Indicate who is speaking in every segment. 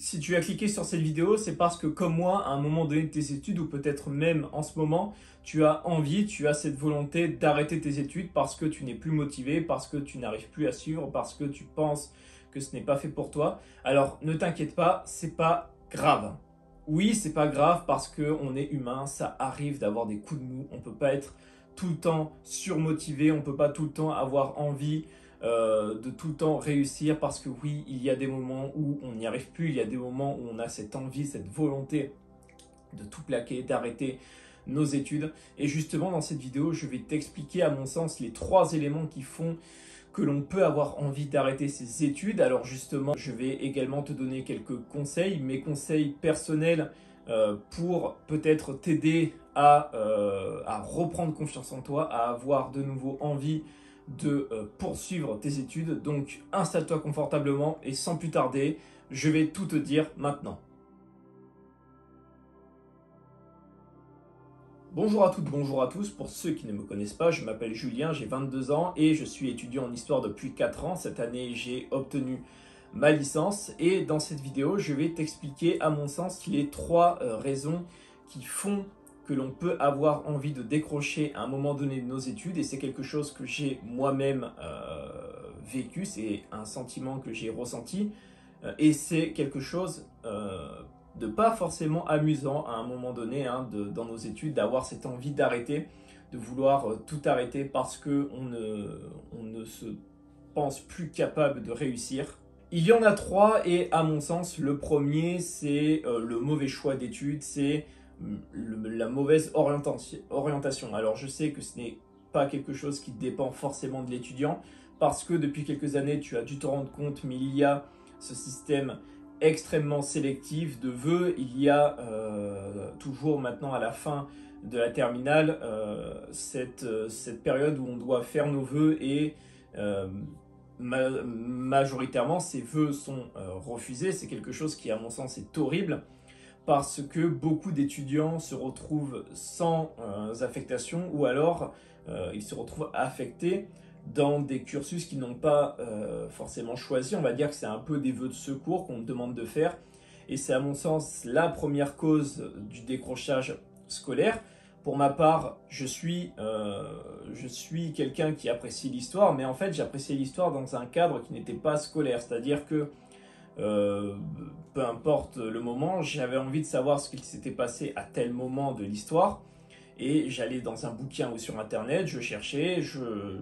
Speaker 1: Si tu as cliqué sur cette vidéo, c'est parce que comme moi, à un moment donné de tes études, ou peut-être même en ce moment, tu as envie, tu as cette volonté d'arrêter tes études parce que tu n'es plus motivé, parce que tu n'arrives plus à suivre, parce que tu penses que ce n'est pas fait pour toi. Alors ne t'inquiète pas, c'est pas grave. Oui, c'est pas grave parce qu'on est humain, ça arrive d'avoir des coups de mou, on peut pas être tout le temps surmotivé, on peut pas tout le temps avoir envie de tout le temps réussir parce que oui, il y a des moments où on n'y arrive plus, il y a des moments où on a cette envie, cette volonté de tout plaquer, d'arrêter nos études. Et justement, dans cette vidéo, je vais t'expliquer à mon sens les 3 éléments qui font que l'on peut avoir envie d'arrêter ses études. Alors justement, je vais également te donner quelques conseils, mes conseils personnels pour peut-être t'aider à reprendre confiance en toi, à avoir de nouveau envie de poursuivre tes études. Donc installe-toi confortablement et sans plus tarder, je vais tout te dire maintenant. Bonjour à toutes, bonjour à tous. Pour ceux qui ne me connaissent pas, je m'appelle Julien, j'ai 22 ans et je suis étudiant en histoire depuis 4 ans. Cette année, j'ai obtenu ma licence et dans cette vidéo, je vais t'expliquer à mon sens les 3 raisons qui font que l'on peut avoir envie de décrocher à un moment donné de nos études, et c'est quelque chose que j'ai moi-même vécu, c'est un sentiment que j'ai ressenti, et c'est quelque chose de pas forcément amusant à un moment donné dans nos études, d'avoir cette envie d'arrêter, de vouloir tout arrêter parce qu'on ne se pense plus capable de réussir. Il y en a 3 et à mon sens, le premier, c'est le mauvais choix d'études, c'est la mauvaise orientation. Alors je sais que ce n'est pas quelque chose qui dépend forcément de l'étudiant parce que depuis quelques années, tu as dû te rendre compte, mais il y a ce système extrêmement sélectif de vœux. Il y a toujours maintenant à la fin de la terminale cette période où on doit faire nos vœux et majoritairement ces vœux sont refusés. C'est quelque chose qui à mon sens est horrible parce que beaucoup d'étudiants se retrouvent sans affectation ou alors ils se retrouvent affectés dans des cursus qu'ils n'ont pas forcément choisi. On va dire que c'est un peu des vœux de secours qu'on demande de faire. Et c'est à mon sens la première cause du décrochage scolaire. Pour ma part, je suis quelqu'un qui apprécie l'histoire, mais en fait j'appréciais l'histoire dans un cadre qui n'était pas scolaire. C'est-à-dire que peu importe le moment, j'avais envie de savoir ce qui s'était passé à tel moment de l'histoire. Et j'allais dans un bouquin ou sur internet, je cherchais,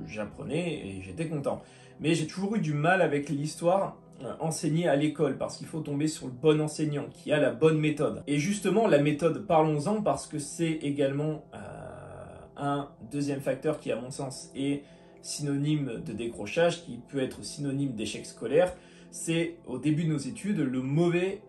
Speaker 1: j'apprenais et j'étais content. Mais j'ai toujours eu du mal avec l'histoire enseignée à l'école parce qu'il faut tomber sur le bon enseignant qui a la bonne méthode. Et justement, la méthode, parlons-en parce que c'est également un deuxième facteur qui, à mon sens, est synonyme de décrochage, qui peut être synonyme d'échec scolaire. C'est au début de nos études le mauvais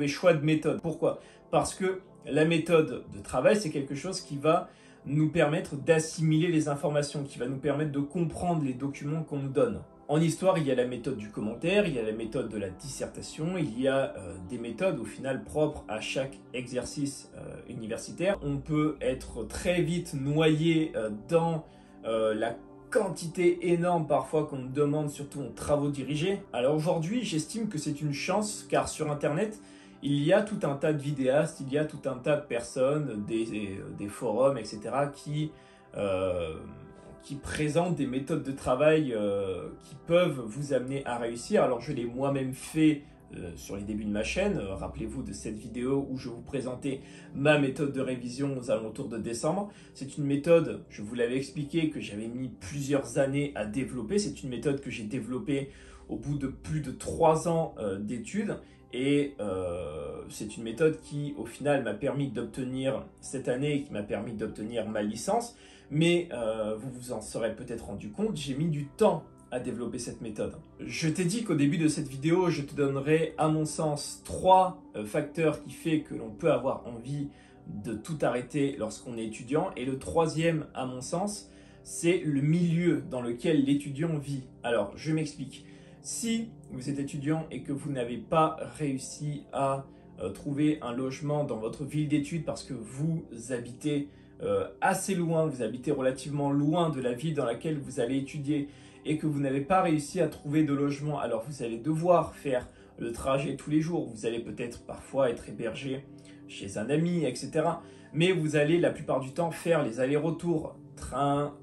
Speaker 1: choix de méthode. Pourquoi ? Parce que la méthode de travail, c'est quelque chose qui va nous permettre d'assimiler les informations, qui va nous permettre de comprendre les documents qu'on nous donne. En histoire, il y a la méthode du commentaire, il y a la méthode de la dissertation, il y a des méthodes au final propres à chaque exercice universitaire. On peut être très vite noyé dans la quantité énorme parfois qu'on nous demande, surtout en travaux dirigés. Alors aujourd'hui, j'estime que c'est une chance car sur internet, il y a tout un tas de vidéastes, il y a tout un tas de personnes, des forums, etc. qui présentent des méthodes de travail qui peuvent vous amener à réussir. Alors je l'ai moi-même fait sur les débuts de ma chaîne. Rappelez-vous de cette vidéo où je vous présentais ma méthode de révision aux alentours de décembre. C'est une méthode, je vous l'avais expliqué, que j'avais mis plusieurs années à développer. C'est une méthode que j'ai développée au bout de plus de 3 ans d'études. Et c'est une méthode qui, au final, m'a permis d'obtenir cette année, qui m'a permis d'obtenir ma licence. Mais vous vous en serez peut-être rendu compte, j'ai mis du temps à développer cette méthode. Je t'ai dit qu'au début de cette vidéo, je te donnerai, à mon sens, 3 facteurs qui font que l'on peut avoir envie de tout arrêter lorsqu'on est étudiant. Et le 3e, à mon sens, c'est le milieu dans lequel l'étudiant vit. Alors, je m'explique. Si vous êtes étudiant et que vous n'avez pas réussi à trouver un logement dans votre ville d'études parce que vous habitez assez loin, vous habitez relativement loin de la ville dans laquelle vous allez étudier et que vous n'avez pas réussi à trouver de logement, alors vous allez devoir faire le trajet tous les jours. Vous allez peut-être parfois être hébergé chez un ami, etc. Mais vous allez la plupart du temps faire les allers-retours, train,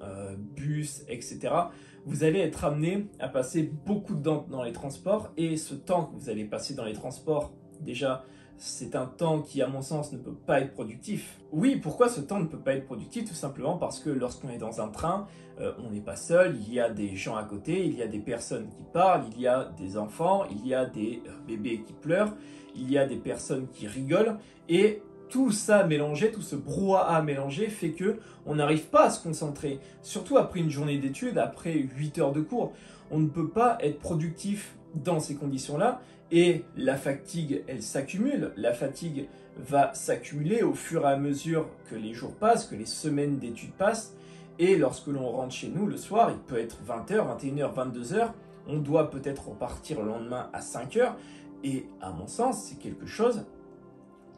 Speaker 1: bus, etc. Vous allez être amené à passer beaucoup de temps dans les transports et ce temps que vous allez passer dans les transports, déjà, c'est un temps qui, à mon sens, ne peut pas être productif. Oui, pourquoi ce temps ne peut pas être productif? Tout simplement parce que lorsqu'on est dans un train, on n'est pas seul, il y a des gens à côté, il y a des personnes qui parlent, il y a des enfants, il y a des bébés qui pleurent, il y a des personnes qui rigolent, et tout ça mélangé, tout ce brouhaha mélangé fait que on n'arrive pas à se concentrer. Surtout après une journée d'études, après 8 heures de cours, on ne peut pas être productif dans ces conditions-là. Et la fatigue, elle s'accumule. La fatigue va s'accumuler au fur et à mesure que les jours passent, que les semaines d'études passent. Et lorsque l'on rentre chez nous le soir, il peut être 20h, 21h, 22h. On doit peut-être repartir le lendemain à 5h. Et à mon sens, c'est quelque chose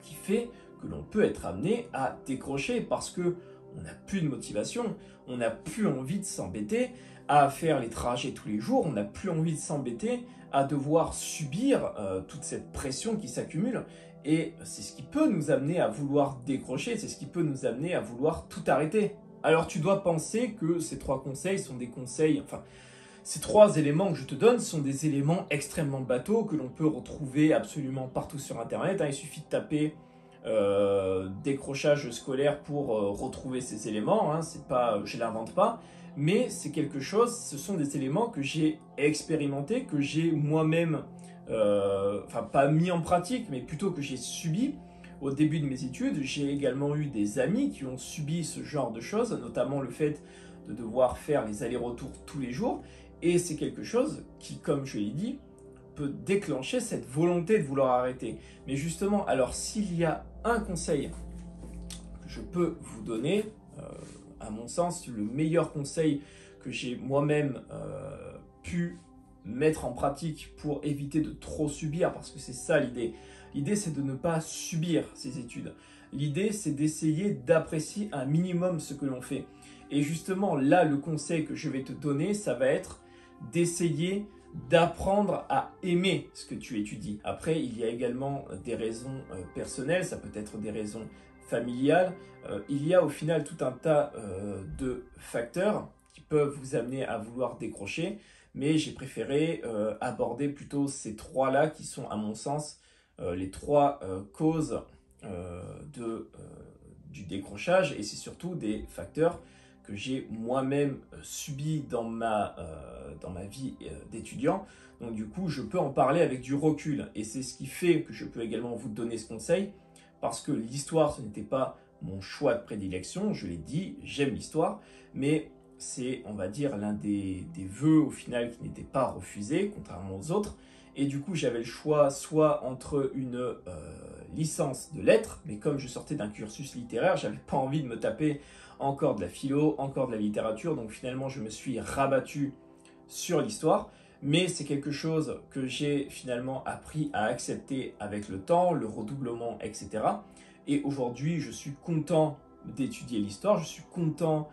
Speaker 1: qui fait que l'on peut être amené à décrocher parce que on n'a plus de motivation, on n'a plus envie de s'embêter à faire les trajets tous les jours, on n'a plus envie de s'embêter à devoir subir toute cette pression qui s'accumule. Et c'est ce qui peut nous amener à vouloir décrocher, c'est ce qui peut nous amener à vouloir tout arrêter. Alors tu dois penser que ces 3 conseils sont des conseils, enfin, ces 3 éléments que je te donne sont des éléments extrêmement bateaux que l'on peut retrouver absolument partout sur Internet. Il suffit de taper décrochage scolaire pour retrouver ces éléments. C'est pas, je l'invente pas, mais c'est quelque chose. Ce sont des éléments que j'ai expérimentés, que j'ai moi-même, enfin pas mis en pratique, mais plutôt que j'ai subi au début de mes études. J'ai également eu des amis qui ont subi ce genre de choses, notamment le fait de devoir faire les allers-retours tous les jours. Et c'est quelque chose qui, comme je l'ai dit, peut déclencher cette volonté de vouloir arrêter. Mais justement, alors s'il y a un conseil que je peux vous donner, à mon sens, le meilleur conseil que j'ai moi-même pu mettre en pratique pour éviter de trop subir, parce que c'est ça l'idée. L'idée, c'est de ne pas subir ces études. L'idée, c'est d'essayer d'apprécier un minimum ce que l'on fait. Et justement, là, le conseil que je vais te donner, ça va être d'essayer d'apprendre à aimer ce que tu étudies. Après, il y a également des raisons personnelles, ça peut être des raisons familiales. Il y a au final tout un tas de facteurs qui peuvent vous amener à vouloir décrocher, mais j'ai préféré aborder plutôt ces 3-là qui sont, à mon sens, les 3 causes du décrochage, et c'est surtout des facteurs que j'ai moi-même subi dans ma vie d'étudiant. Donc du coup, je peux en parler avec du recul. Et c'est ce qui fait que je peux également vous donner ce conseil, parce que l'histoire, ce n'était pas mon choix de prédilection. Je l'ai dit, j'aime l'histoire, mais c'est, on va dire, l'un des vœux au final qui n'était pas refusé, contrairement aux autres. Et du coup, j'avais le choix soit entre une licence de lettres, mais comme je sortais d'un cursus littéraire, j'avais pas envie de me taper encore de la philo, encore de la littérature, donc finalement je me suis rabattu sur l'histoire, mais c'est quelque chose que j'ai finalement appris à accepter avec le temps, le redoublement, etc. Et aujourd'hui, je suis content d'étudier l'histoire, je suis content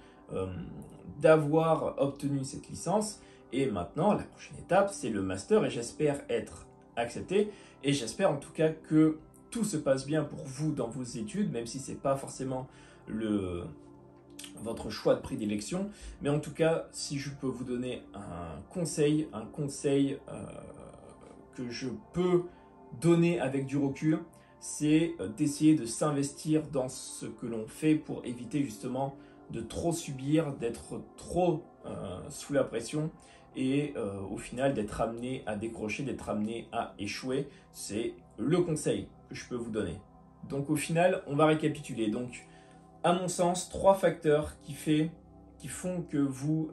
Speaker 1: d'avoir obtenu cette licence, et maintenant, la prochaine étape, c'est le master, et j'espère être accepté, et j'espère en tout cas que tout se passe bien pour vous dans vos études, même si ce n'est pas forcément votre choix de prédilection, mais en tout cas, si je peux vous donner un conseil que je peux donner avec du recul, c'est d'essayer de s'investir dans ce que l'on fait pour éviter justement de trop subir, d'être trop sous la pression et au final d'être amené à décrocher, d'être amené à échouer. C'est le conseil que je peux vous donner. Donc au final, on va récapituler. Donc, à mon sens, 3 facteurs qui font que vous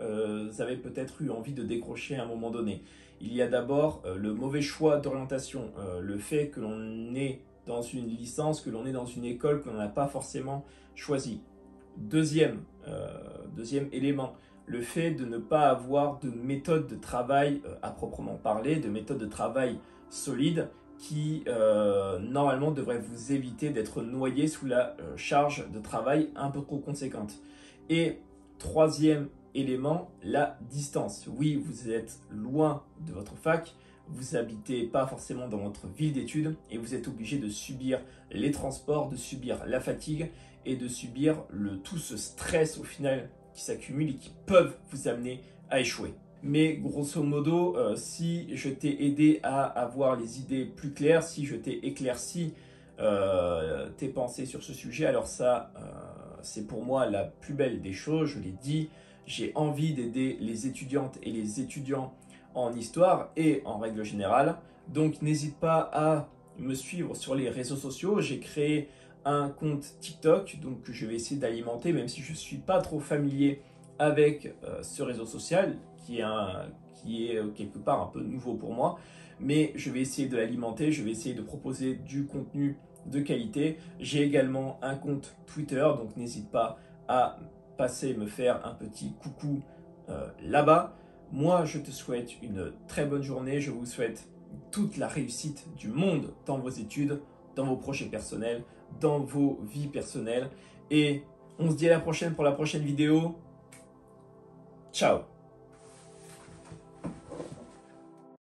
Speaker 1: avez peut-être eu envie de décrocher à un moment donné. Il y a d'abord le mauvais choix d'orientation, le fait que l'on est dans une licence, que l'on est dans une école que l'on n'a pas forcément choisie. Deuxième élément, le fait de ne pas avoir de méthode de travail à proprement parler, de méthode de travail solide, qui normalement devrait vous éviter d'être noyé sous la charge de travail un peu trop conséquente. Et troisième élément, la distance. Oui, vous êtes loin de votre fac, vous habitez pas forcément dans votre ville d'études et vous êtes obligé de subir les transports, de subir la fatigue et de subir tout ce stress au final qui s'accumule et qui peuvent vous amener à échouer. Mais grosso modo, si je t'ai aidé à avoir les idées plus claires, si je t'ai éclairci tes pensées sur ce sujet, alors ça, c'est pour moi la plus belle des choses, je l'ai dit, j'ai envie d'aider les étudiantes et les étudiants en histoire et en règle générale. Donc n'hésite pas à me suivre sur les réseaux sociaux, j'ai créé un compte TikTok, donc que je vais essayer d'alimenter, même si je ne suis pas trop familier avec ce réseau social, qui est quelque part un peu nouveau pour moi, mais je vais essayer de l'alimenter, je vais essayer de proposer du contenu de qualité. J'ai également un compte Twitter, donc n'hésite pas à passer me faire un petit coucou là-bas. Moi, je te souhaite une très bonne journée, je vous souhaite toute la réussite du monde dans vos études, dans vos projets personnels, dans vos vies personnelles. Et on se dit à la prochaine pour la prochaine vidéo. Ciao!